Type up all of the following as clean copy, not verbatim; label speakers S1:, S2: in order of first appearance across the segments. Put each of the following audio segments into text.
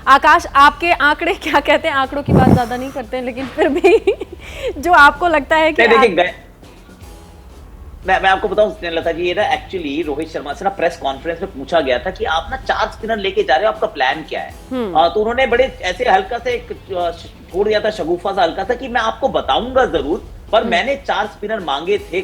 S1: आकाश, आपके आंकड़े क्या कहते हैं? आंकड़ों की बात ज्यादा नहीं करते हैं, लेकिन फिर भी जो आपको लगता है कि
S2: मैं आपको बताऊं लता जी, ये ना एक्चुअली रोहित शर्मा से ना प्रेस कॉन्फ्रेंस में पूछा गया था कि आप ना 4 स्पिनर लेके जा रहे हो, आपका प्लान क्या है? तो उन्होंने बड़े ऐसे हल्का से छोड़ दिया था, शगुफा सा हल्का सा, कि मैं आपको बताऊंगा जरूर, पर मैंने 4 स्पिनर मांगे थे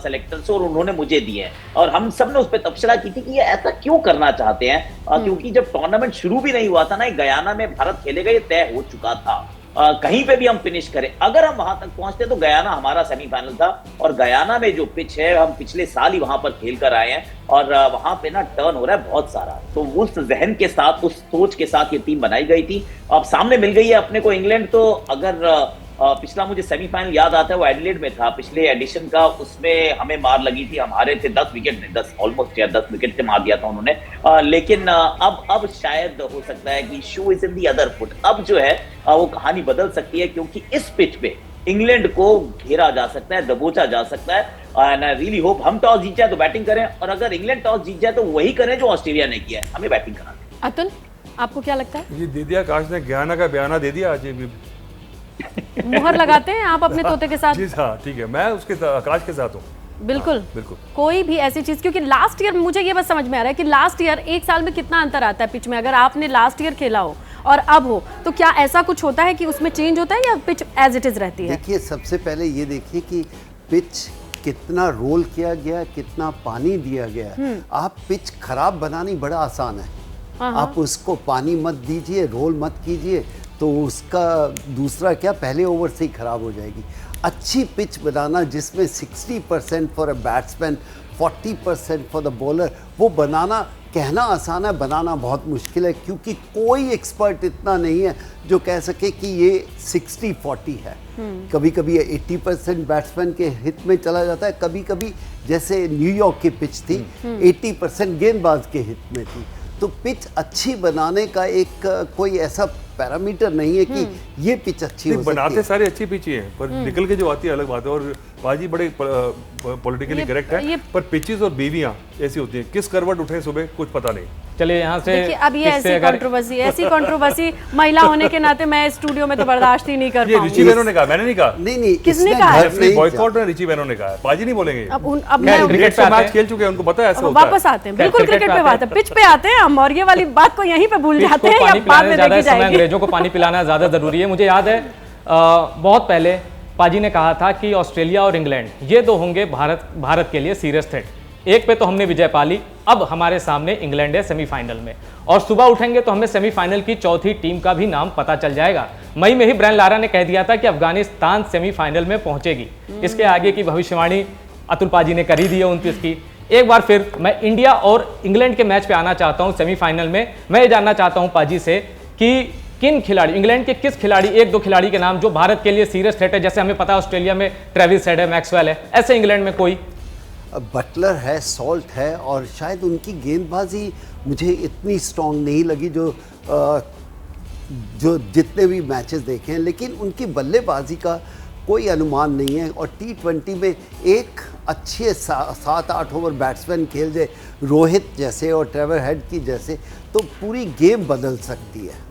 S2: सेलेक्टर से और उन्होंने मुझे दिए। और हम सब ने उस पर तबसरा की थी कि ये ऐसा क्यों करना चाहते हैं, क्योंकि जब टूर्नामेंट शुरू भी नहीं हुआ था ना, गयाना में भारत खेलेगा, ये तय हो चुका था। कहीं पे भी हम फिनिश करें, अगर हम वहां तक पहुंचते तो गयाना हमारा सेमीफाइनल था। और गयाना में जो पिच है, हम पिछले साल ही वहां पर खेल कर आए हैं और वहां पे ना टर्न हो रहा है बहुत सारा। तो उस जहन के साथ, उस सोच के साथ ये टीम बनाई गई थी। अब सामने मिल गई है अपने को इंग्लैंड। तो अगर पिछला मुझे सेमीफाइनल याद आता है, वो एडिलेड में था पिछले एडिशन का, उसमें हमें मार लगी थी, हम हारे थे 10 विकेट में, 10 ऑलमोस्ट या 10 विकेट से मार दिया था उन्होंने। लेकिन अब शायद हो सकता है कि shoe is in the other foot. अब जो है वो कहानी बदल सकती है, क्योंकि इस पिच पे इंग्लैंड को घेरा जा सकता है, दबोचा जा सकता है। एंड आई रियली होप हम टॉस जीत जाए तो बैटिंग करें, और अगर इंग्लैंड टॉस जीत जाए तो वही करें जो ऑस्ट्रेलिया ने किया है, हमें बैटिंग करना है।
S1: अतुल, आपको क्या लगता है?
S3: ये दे दिया आकाश ने, गयाना का बयाना दे दिया आज।
S1: मुहर लगाते हैं आप अपने तोते के साथ?
S3: जी हाँ, ठीक है, मैं उसके आकाश के साथ हूँ।
S1: बिल्कुल बिल्कुल। कोई भी ऐसी चीज, क्योंकि लास्ट ईयर मुझे ये बस समझ में आ रहा है कि लास्ट ईयर एक साल में कितना अंतर आता है पिच में। अगर आपने लास्ट ईयर खेला हो और अब हो, तो क्या ऐसा कुछ होता है कि उसमें चेंज होता है या पिच एज इट इज रहती है?
S4: देखिए, सबसे पहले ये देखिए कि पिच कितना रोल किया गया, कितना पानी दिया गया। आप पिच खराब बनानी बड़ा आसान है। आप उसको पानी मत दीजिए, रोल मत कीजिए, तो उसका दूसरा क्या, पहले ओवर से ही खराब हो जाएगी। अच्छी पिच बनाना जिसमें 60% for a batsman, 40% for the bowler, वो बनाना कहना आसान है, बनाना बहुत मुश्किल है, क्योंकि कोई एक्सपर्ट इतना नहीं है जो कह सके कि ये 60-40 है। कभी कभी 80% बैट्समैन के हित में चला जाता है, कभी कभी जैसे न्यूयॉर्क की पिच थी 80% गेंदबाज के हित में थी। तो पिच अच्छी बनाने का एक कोई ऐसा पैरामीटर नहीं है कि ये पिच अच्छी हो सकती है।
S3: बनाते सारे अच्छी पिच ही हैं, पर निकल के जो आती है अलग बात है। और बाजी बड़े पॉलिटिकली करेक्ट है, पर पिचेस और बीवियां ऐसी होती हैं, किस करवट उठे सुबह कुछ पता नहीं।
S5: चलिए यहाँ से
S1: देखिए, अब ये ऐसी कंट्रोवर्सी महिला होने के नाते मैं स्टूडियो में तो बर्दाश्त ही नहीं कर पाऊंगी।
S3: रिची बेनो ने कहा, मैंने नहीं कहा।
S4: नहीं,
S1: किसने कहा?
S3: बॉयकॉट में रिची बेनो ने कहा, बाजी नहीं बोलेंगे।
S1: अब मैं
S3: क्रिकेट पे मैच खेल चुके हैं, उनको पता है ऐसा होता है।
S1: वापस आते हैं, बिल्कुल क्रिकेट पे बात है, पिच पे आते हैं हम, और ये वाली बात को यहीं पे भूल जाते हैं या बाद में देखी जाएगी।
S5: अंग्रेजों को पानी पिलाना ज्यादा जरूरी है। मुझे याद है बहुत पहले पाजी ने कहा था कि ऑस्ट्रेलिया और इंग्लैंड ये दो होंगे भारत के लिए सीरियस थ्रेट। एक पे तो हमने विजय पा ली, अब हमारे सामने इंग्लैंड है सेमीफाइनल में, और सुबह उठेंगे तो हमें सेमीफाइनल की चौथी टीम का भी नाम पता चल जाएगा। मई में ही ब्रायन लारा ने कह दिया था कि अफगानिस्तान सेमीफाइनल में पहुंचेगी। इसके आगे की भविष्यवाणी अतुल पाजी ने कर ही दी है 29 की। एक बार फिर मैं इंडिया और इंग्लैंड के मैच पे आना चाहता हूं सेमीफाइनल में। मैं ये जानना चाहता हूं पाजी से कि किन खिलाड़ी, इंग्लैंड के किस खिलाड़ी, एक दो खिलाड़ी के नाम जो भारत के लिए सीरियस थ्रेट है। जैसे हमें पता है ऑस्ट्रेलिया में ट्रेविस हेड है, मैक्सवेल है, ऐसे इंग्लैंड में कोई?
S4: बटलर है, सॉल्ट है, और शायद उनकी गेंदबाजी मुझे इतनी स्ट्रॉन्ग नहीं लगी जो जितने भी मैचेस देखे हैं, लेकिन उनकी बल्लेबाजी का कोई अनुमान नहीं है। और T20 में एक अच्छे 7-8 ओवर बैट्समैन खेल जाए रोहित जैसे और ट्रेवर हेड की जैसे, तो पूरी गेम बदल सकती है।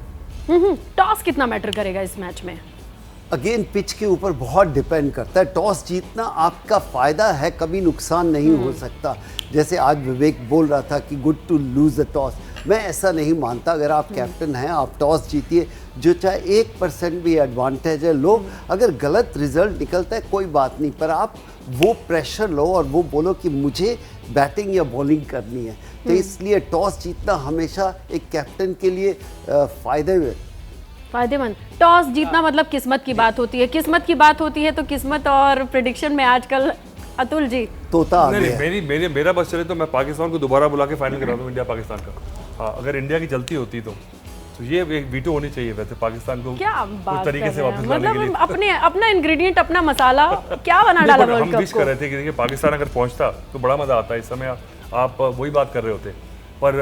S1: टॉस कितना मैटर करेगा इस मैच में?
S4: अगेन पिच के ऊपर बहुत डिपेंड करता है। टॉस जीतना आपका फ़ायदा है, कभी नुकसान नहीं हो सकता। जैसे आज विवेक बोल रहा था कि good to lose the toss, मैं ऐसा नहीं मानता। अगर आप कैप्टन हैं, आप टॉस जीतिए, जो चाहे 1% भी एडवांटेज है लो। अगर गलत रिजल्ट निकलता है कोई बात नहीं, पर आप वो प्रेशर लो और वो बोलो कि मुझे बैटिंग या बॉलिंग करनी है। तो इसलिए टॉस जीतना हमेशा एक कैप्टन के लिए
S1: फायदेमंद। टॉस जीतना मतलब किस्मत की बात होती है, किस्मत की बात होती है, तो किस्मत और प्रेडिक्शन में आजकल अतुल जी
S4: तोता आ गया।
S3: मेरा बस चले तो मैं पाकिस्तान को दोबारा बुला के फाइनल करा दूं, इंडिया पाकिस्तान का। हाँ, अगर इंडिया की चलती होती तो ये एक वीटो होनी चाहिए वैसे पाकिस्तान को
S1: क्या
S3: उस तरीके से वापस लाने के लिए।
S1: मतलब अपना इंग्रेडिएंट, अपना मसाला क्या बना डाला वर्ल्ड कप को।
S3: हम विश कर रहे थे कि देखिए पाकिस्तान अगर पहुंचता तो बड़ा मजा आता है। इस समय आप वही बात कर रहे होते, पर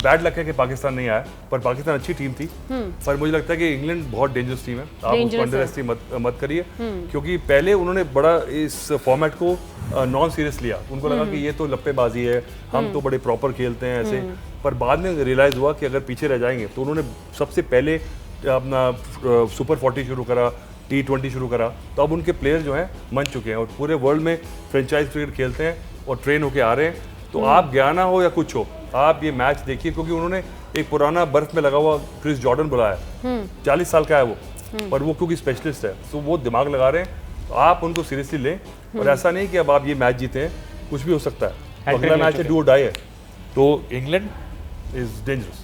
S3: बैड लक है कि पाकिस्तान नहीं आया। पर पाकिस्तान अच्छी टीम थी, पर मुझे लगता है कि इंग्लैंड बहुत डेंजरस टीम है। आप उसको अंडर एस्टिमेट मत करिए, क्योंकि पहले उन्होंने बड़ा इस फॉर्मेट को नॉन सीरियस लिया। उनको लगा कि ये तो लप्पेबाजी है, हम तो बड़े प्रॉपर खेलते हैं ऐसे। पर बाद में रियलाइज़ हुआ कि अगर पीछे रह जाएंगे तो उन्होंने सबसे पहले अपना सुपर 40 शुरू करा, T20 शुरू करा, तो अब उनके प्लेयर जो हैं मन चुके हैं और पूरे वर्ल्ड में फ्रेंचाइज क्रिकेट खेलते हैं और ट्रेन होके आ रहे हैं। तो आप गयाना हो या कुछ हो, आप ये मैच देखिए, क्योंकि उन्होंने एक पुराना बर्फ में लगा हुआ क्रिस जॉर्डन बुलाया, 40 साल का है वो, पर वो क्योंकि स्पेशलिस्ट है तो वो दिमाग लगा रहे हैं, तो आप उनको सीरियसली लें। और ऐसा नहीं कि अब आप ये मैच जीते हैं, कुछ भी हो सकता है, तो अगला मैच है डू और डाई है, तो इंग्लैंड इज डेंजरस।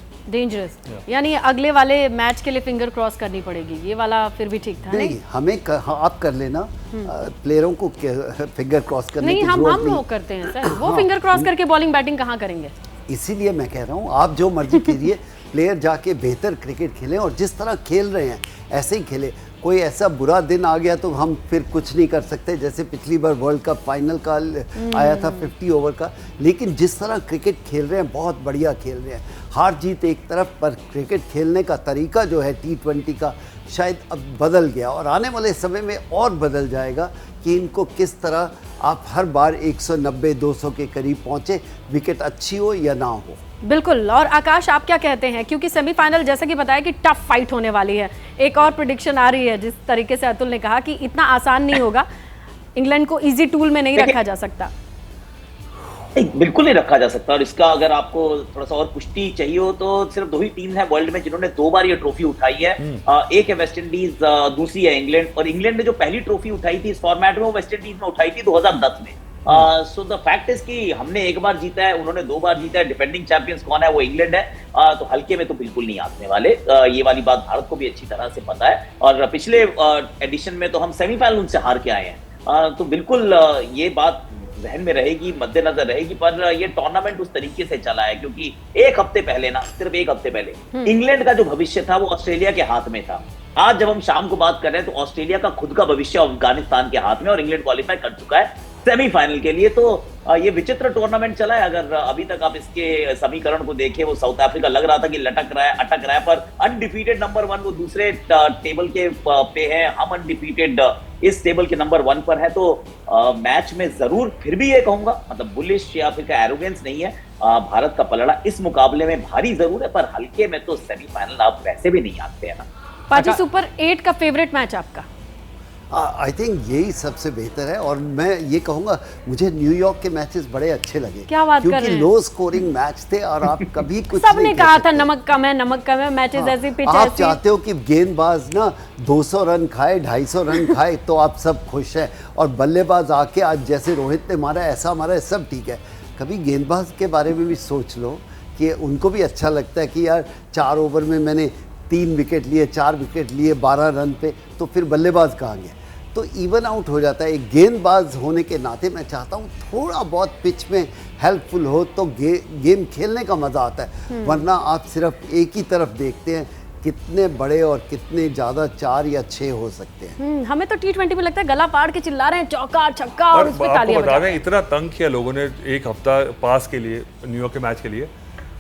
S1: यानी अगले वाले मैच के लिए फिंगर क्रॉस करनी पड़ेगी, ये वाला फिर भी ठीक था
S4: नहीं, हमें आप कर लेना, प्लेयरों को फिंगर क्रॉस करने
S1: नहीं,
S4: की
S1: हम
S4: जरूरत नहीं।
S1: लोग करते हैं सर, वो फिंगर क्रॉस करके बॉलिंग बैटिंग कहाँ करेंगे?
S4: इसीलिए मैं कह रहा हूँ आप जो मर्जी कीजिए, प्लेयर जाके बेहतर क्रिकेट खेलें और जिस तरह खेल रहे हैं ऐसे ही खेले। कोई ऐसा बुरा दिन आ गया तो हम फिर कुछ नहीं कर सकते, जैसे पिछली बार वर्ल्ड कप फाइनल का आया था 50 ओवर का, लेकिन जिस तरह क्रिकेट खेल रहे हैं बहुत बढ़िया खेल रहे हैं। हार जीत एक तरफ, पर क्रिकेट खेलने का तरीका जो है T20 का शायद अब बदल गया और आने वाले समय में और बदल जाएगा कि इनको किस तरह आप हर बार 190-200 के करीब पहुँचे, विकेट अच्छी हो या ना हो।
S1: बिल्कुल। और आकाश, आप क्या कहते हैं, क्योंकि सेमीफाइनल जैसा कि बताया कि टफ फाइट होने वाली है, एक और प्रेडिक्शन आ रही है जिस तरीके से अतुल ने कहा कि इतना आसान नहीं होगा, इंग्लैंड को इजी टूल में नहीं रखा जा सकता।
S2: बिल्कुल नहीं रखा जा सकता, और इसका अगर आपको थोड़ा सा और पुष्टि चाहिए हो तो सिर्फ 2 ही टीम है वर्ल्ड में जिन्होंने 2 बार ये ट्रॉफी उठाई है। एक है वेस्ट इंडीज, दूसरी है इंग्लैंड, और इंग्लैंड ने जो पहली ट्रॉफी उठाई थी इस फॉर्मेट में वो वेस्ट इंडीज में उठाई थी 2010 में। सो द फैक्ट इज कि हमने 1 बार जीता है, उन्होंने 2 बार जीता है। डिफेंडिंग चैंपियंस कौन है? वो इंग्लैंड है। तो हल्के में तो बिल्कुल नहीं आने वाले, ये वाली बात भारत को भी अच्छी तरह से पता है, और पिछले एडिशन में तो हम सेमीफाइनल उनसे हार के आए हैं। तो बिल्कुल ये बात जहन में रहेगी, मद्देनजर रहेगी, पर ये टूर्नामेंट उस तरीके से चला है क्योंकि 1 हफ्ते पहले ना, सिर्फ 1 हफ्ते पहले इंग्लैंड का जो भविष्य था वो ऑस्ट्रेलिया के हाथ में था। आज जब हम शाम को बात कर रहे हैं तो ऑस्ट्रेलिया का खुद का भविष्य अफगानिस्तान के हाथ में, और इंग्लैंड क्वालिफाई कर चुका है सेमीफाइनल के लिए। तो ये विचित्र टूर्नामेंट चला है। अगर अभी तक आप इसके समीकरण को देखें, वो साउथ अफ्रीका लग रहा था कि लटक रहा है, अटक रहा है, पर अनडिफीटेड नंबर 1 वो दूसरे टेबल के पे है, हम अनडिफीटेड इस टेबल के नंबर 1 पर है। तो मैच में जरूर फिर भी ये कहूंगा, मतलब बुलिश या फिर एरोगेंस नहीं है, भारत का पलड़ा इस मुकाबले में भारी जरूर है, पर हल्के में तो सेमीफाइनल आप वैसे भी नहीं आते हैं ना।
S1: पाजी, सुपर 8 का फेवरेट मैच आपका?
S4: आई थिंक यही सबसे बेहतर है, और मैं ये कहूँगा मुझे न्यूयॉर्क के मैचेस बड़े अच्छे लगे।
S1: क्या बात कर रहे
S4: क्योंकि
S1: हैं?
S4: लो स्कोरिंग मैच थे और आप कभी कुछ
S1: सबने
S4: नहीं
S1: कहा
S4: कर
S1: था
S4: सकते।
S1: नमक कम है, मैचेस ऐसी, पिच
S4: आप
S1: ऐसी।
S4: चाहते हो कि गेंदबाज ना 200 रन खाए, 250 रन खाए तो आप सब खुश हैं, और बल्लेबाज आके आज जैसे रोहित ने मारा ऐसा मारा है, सब ठीक है। कभी गेंदबाज के बारे में भी सोच लो कि उनको भी अच्छा लगता है कि यार 4 ओवर में मैंने 3 विकेट लिए, 4 विकेट लिए 12 रन पे, तो फिर बल्लेबाज कहाँ गया? तो इवन आउट हो जाता है। एक गेंदबाज होने के नाते मैं चाहता हूँ थोड़ा बहुत पिच में हेल्पफुल हो तो गेम खेलने का मज़ा आता है, वरना आप सिर्फ एक ही तरफ देखते हैं, कितने बड़े और कितने ज़्यादा 4 या 6 हो सकते हैं।
S1: हमें तो T20 में लगता है गला फाड़ के चिल्ला रहे हैं चौका छक्का, और उस पे तालियां बजा रहे हैं।
S3: इतना तंग किया लोगों ने 1 हफ्ता पास के लिए, न्यूयॉर्क के मैच के लिए,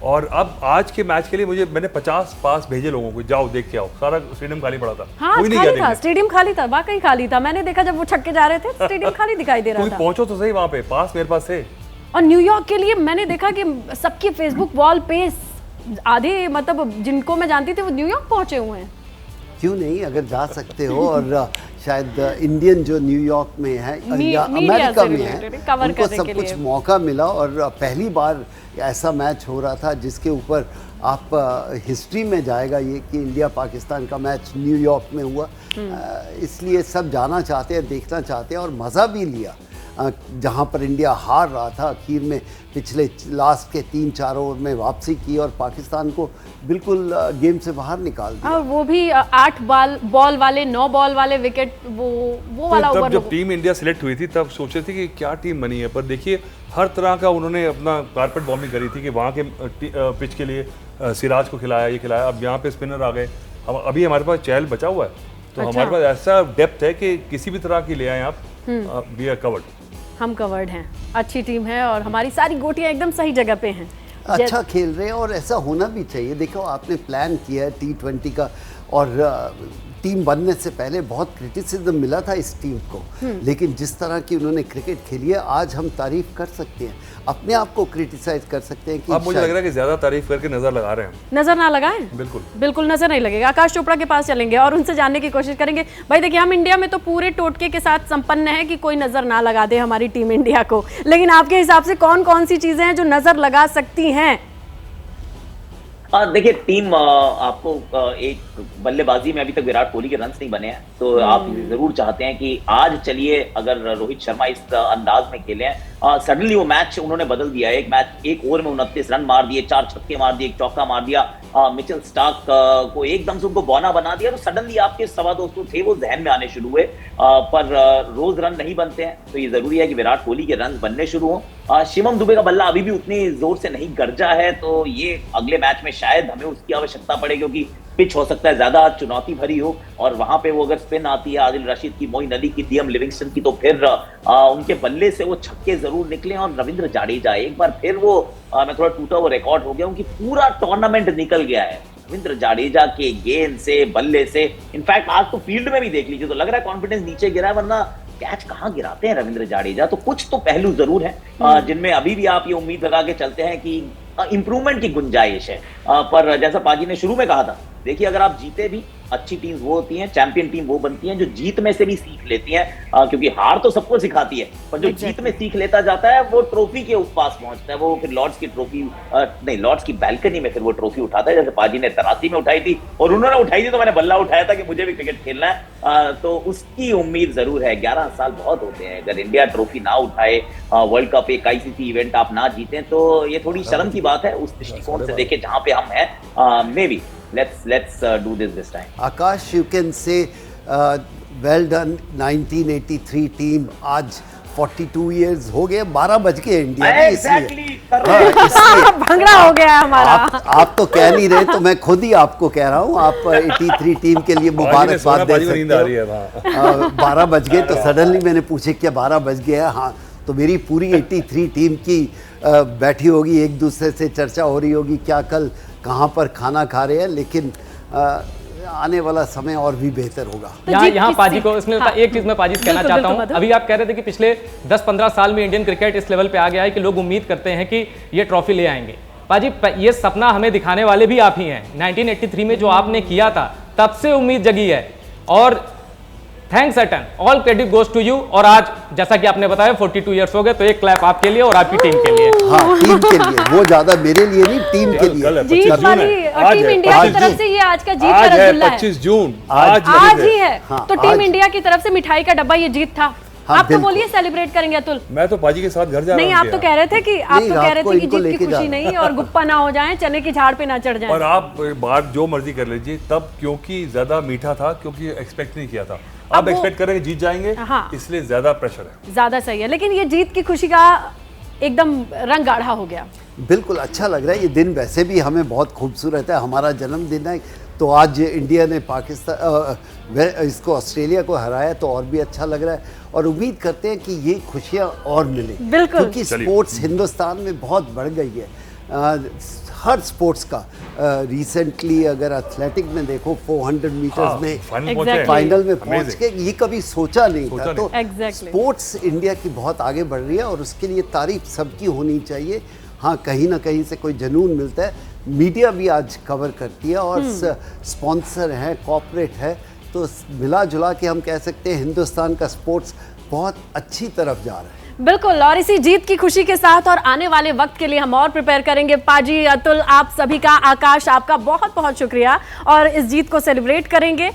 S3: और अब आज के मैच के लिए मैंने 50 पास भेजे लोगों को, जाओ देख के आओ। सारा स्टेडियम खाली पड़ा था,
S1: हाँ,
S3: कोई नहीं
S1: खाली
S3: गया
S1: था, स्टेडियम खाली था, वाकई खाली था। मैंने देखा जब वो छक्के जा रहे थे, स्टेडियम खाली दिखाई दे रहा
S3: कोई
S1: था।
S3: पहुंचो तो सही वहां पे, पास मेरे पास है।
S1: और न्यूयॉर्क के लिए मैंने देखा कि सबके फेसबुक वॉल पे आधे, मतलब जिनको मैं जानती थी वो न्यूयॉर्क पहुंचे हुए हैं।
S4: क्यों नहीं, अगर जा सकते हो, और शायद इंडियन जो न्यूयॉर्क में है या अमेरिका में है, उनको सब कुछ मौका मिला, और पहली बार ऐसा मैच हो रहा था जिसके ऊपर आप हिस्ट्री में जाएगा ये कि इंडिया पाकिस्तान का मैच न्यूयॉर्क में हुआ। इसलिए सब जाना चाहते हैं, देखना चाहते हैं, और मज़ा भी लिया। जहाँ पर इंडिया हार रहा था, आखिर में पिछले लास्ट के 3-4 ओवर में वापसी की और पाकिस्तान को बिल्कुल गेम से बाहर निकाल दिया।
S1: और वो भी 8 बॉल वाले 9 बॉल वाले विकेट, वो वाला ओवर।
S3: जब टीम इंडिया सिलेक्ट हुई थी तब सोचे थे कि क्या टीम बनी है, पर देखिए हर तरह का उन्होंने अपना कारपेट बॉम्बिंग करी थी कि वहाँ के पिच के लिए सिराज को खिलाया, ये खिलाया, अब यहाँ पे स्पिनर आ गए, अभी हमारे पास चहल बचा हुआ है, तो
S1: अच्छा।
S3: हमारे पास ऐसा डेप्थ है कि किसी भी तरह की ले आए आप, वी आर कवर्ड।
S1: हम कवर्ड हैं, अच्छी टीम है और हमारी सारी गोटियां एकदम सही जगह पे हैं।
S4: अच्छा खेल रहे हैं और ऐसा होना भी चाहिए। देखो आपने प्लान किया है T20 का, और टीम बनने से पहले बहुत क्रिटिसिज्म मिला था इस टीम को, लेकिन जिस तरह की उन्होंने क्रिकेट खेली है आज हम तारीफ कर सकते हैं, अपने आप को क्रिटिसाइज कर सकते हैं कि
S3: अब मुझे लग रहा है कि ज्यादा तारीफ करके नजर लगा रहे हैं।
S1: नजर ना लगाएं,
S3: बिल्कुल
S1: बिल्कुल नजर नहीं लगेगा। आकाश चोपड़ा के पास चलेंगे और उनसे जानने की कोशिश करेंगे। भाई देखिए, हम इंडिया में तो पूरे टोटके के साथ संपन्न है कि कोई नजर ना लगा दे हमारी टीम इंडिया को, लेकिन आपके हिसाब से कौन कौन सी चीजें हैं जो नजर लगा सकती हैं?
S2: देखिए, टीम आपको एक बल्लेबाजी में अभी तक विराट कोहली के रन्स नहीं बने हैं, तो आप जरूर चाहते हैं कि आज चलिए अगर रोहित शर्मा इस अंदाज में खेले हैं, सडनली वो मैच उन्होंने बदल दिया। एक ओवर में 29 रन मार दिए, 4 छक्के मार दिए, एक चौका मार दिया, मिचेल स्टार्क को एकदम से उनको बौना बना दिया, तो सडनली आपके 225 थे वो जहन में आने शुरू हुए। पर रोज रन नहीं बनते हैं, तो ये जरूरी है कि विराट कोहली के रन बनने शुरू हों। शिवम दुबे का बल्ला अभी भी उतनी जोर से नहीं गरजा है, तो ये अगले मैच में शायद हमें उसकी आवश्यकता पड़े, क्योंकि पिच हो सकता है ज्यादा चुनौती भरी हो, और वहां पे वो अगर स्पिन आती है आदिल रशीद की, मोइन अली की, डीएम लिविंगस्टन की, तो फिर उनके बल्ले से वो छक्के जरूर निकले। और रविंद्र जाडेजा एक बार फिर वो मैं थोड़ा टूटा वो रिकॉर्ड हो गया, उनकी पूरा टूर्नामेंट निकल गया है रविंद्र जाडेजा के गेंद से, बल्ले से। इनफैक्ट आज तो फील्ड में भी देख लीजिए तो लग रहा है कॉन्फिडेंस नीचे गिरा है, वरना कैच कहां गिराते हैं रविंद्र जाडेजा। तो कुछ तो पहलू जरूर है जिनमें अभी भी आप ये उम्मीद लगा के चलते हैं कि इंप्रूवमेंट की गुंजाइश है। पर जैसा पाजी ने शुरू में कहा था, देखिए अगर आप जीते भी, अच्छी टीम वो होती हैं, चैंपियन टीम वो बनती हैं जो जीत में से भी सीख लेती हैं, क्योंकि हार तो सबको सिखाती है, पर जो जीत में सीख लेता जाता है वो ट्रॉफी के पास पहुंचता है। वो फिर लॉर्ड्स की ट्रॉफी नहीं, लॉर्ड्स की बैल्कनी में फिर वो ट्रॉफी उठाता है, जैसे पाजी ने 83 में उठाई थी, और उन्होंने उठाई थी तो मैंने बल्ला उठाया था कि मुझे भी क्रिकेट खेलना है। तो उसकी उम्मीद जरूर है। 11 साल बहुत होते हैं, अगर इंडिया ट्रॉफी ना उठाए, वर्ल्ड कप एक आईसीसी इवेंट आप ना जीतें, तो ये थोड़ी शर्म की बात है। उस दृष्टिकोण से देखें जहां पे हम हैं, may be let's do this time.
S4: Akash, you can say well done 1983 team. आज 42 years हो गए, 12 बज गए इंडिया में, इसलिए
S1: भंगड़ा हो गया है हमारा।
S4: आप तो कह नहीं रहे, तो मैं खुद ही आपको कह रहा हूँ, आप 83 टीम के लिए मुबारकबाद दे सकते हो। 12 बज गए तो सडनली मैंने पूछे क्या 12 बज गया? हाँ, तो मेरी पूरी 83 टीम की बैठी होगी, एक दूसरे से चर्चा हो रही होगी क्या कल कहाँ पर खाना खा रहे हैं, लेकिन आने वाला समय और भी बेहतर होगा।
S1: तो
S5: यहाँ पाजी को इसमें एक चीज मैं पाजी से कहना चाहता हूँ। अभी आप कह रहे थे कि पिछले 10-15 साल में इंडियन क्रिकेट इस लेवल पे आ गया है कि लोग उम्मीद करते हैं कि ये ट्रॉफी ले आएंगे। पाजी, ये सपना हमें दिखाने वाले भी आप ही हैं। 1983 में जो आपने किया था, तब से उम्मीद जगी है, और थैंक्स अटन, all credit goes to you. और आज जैसा कि आपने बताया 42 इयर्स हो गए, तो एक क्लैप आपके लिए और आपकी टीम के लिए।
S4: हाँ, टीम के लिए, वो ज्यादा मेरे लिए नहीं, टीम के लिए।
S1: जीत वाली टीम इंडिया की तरफ से ये आज का जीत का रसगुल्ला है।
S3: 25 जून
S1: आज ही है। तो टीम इंडिया की तरफ से मिठाई का डब्बा ये जीत था। आप तो बोलिए सेलिब्रेट करेंगे अतुल।
S3: मैं तो पाजी के साथ घर जा रहा हूं।
S1: नहीं, आप तो कह रहे थे कि जीत की खुशी नहीं और गुप्पा ना हो जाए, चने की झाड़ पे ना चढ़ जाए।
S3: और आप बात जो मर्जी कर लीजिए, तब क्योंकि ज्यादा मीठा था, क्योंकि एक्सपेक्ट नहीं किया था। आप एक्सपेक्ट करेंगे जीत जाएंगे,
S1: हाँ,
S3: इसलिए ज्यादा प्रेशर है।
S1: ज्यादा सही है, लेकिन ये जीत की खुशी का एकदम रंग गाढ़ा हो गया।
S4: बिल्कुल अच्छा लग रहा है। ये दिन वैसे भी हमें बहुत खूबसूरत है, हमारा जन्मदिन है, तो आज इंडिया ने पाकिस्तान इसको ऑस्ट्रेलिया को हराया तो और भी अच्छा लग रहा है, और उम्मीद करते हैं कि ये खुशियां और मिले,
S1: बिल्कुल,
S4: क्योंकि स्पोर्ट्स हिंदुस्तान में बहुत बढ़ गई है। हर स्पोर्ट्स का रिसेंटली अगर एथलेटिक में देखो 400 मीटर्स में फाइनल में पहुंच के, ये कभी सोचा नहीं था। तो स्पोर्ट्स इंडिया की बहुत आगे बढ़ रही है, और उसके लिए तारीफ सबकी होनी चाहिए। हाँ, कहीं ना कहीं से कोई जुनून मिलता है, मीडिया भी आज कवर करती है, और स्पॉन्सर है, कॉर्पोरेट है, तो मिला जुला के हम कह सकते हैं हिंदुस्तान का स्पोर्ट्स बहुत अच्छी तरफ जा रहा है।
S1: बिल्कुल, और इसी जीत की खुशी के साथ और आने वाले वक्त के लिए हम और प्रिपेयर करेंगे। पाजी, अतुल, आप सभी का, आकाश आपका बहुत बहुत शुक्रिया, और इस जीत को सेलिब्रेट करेंगे।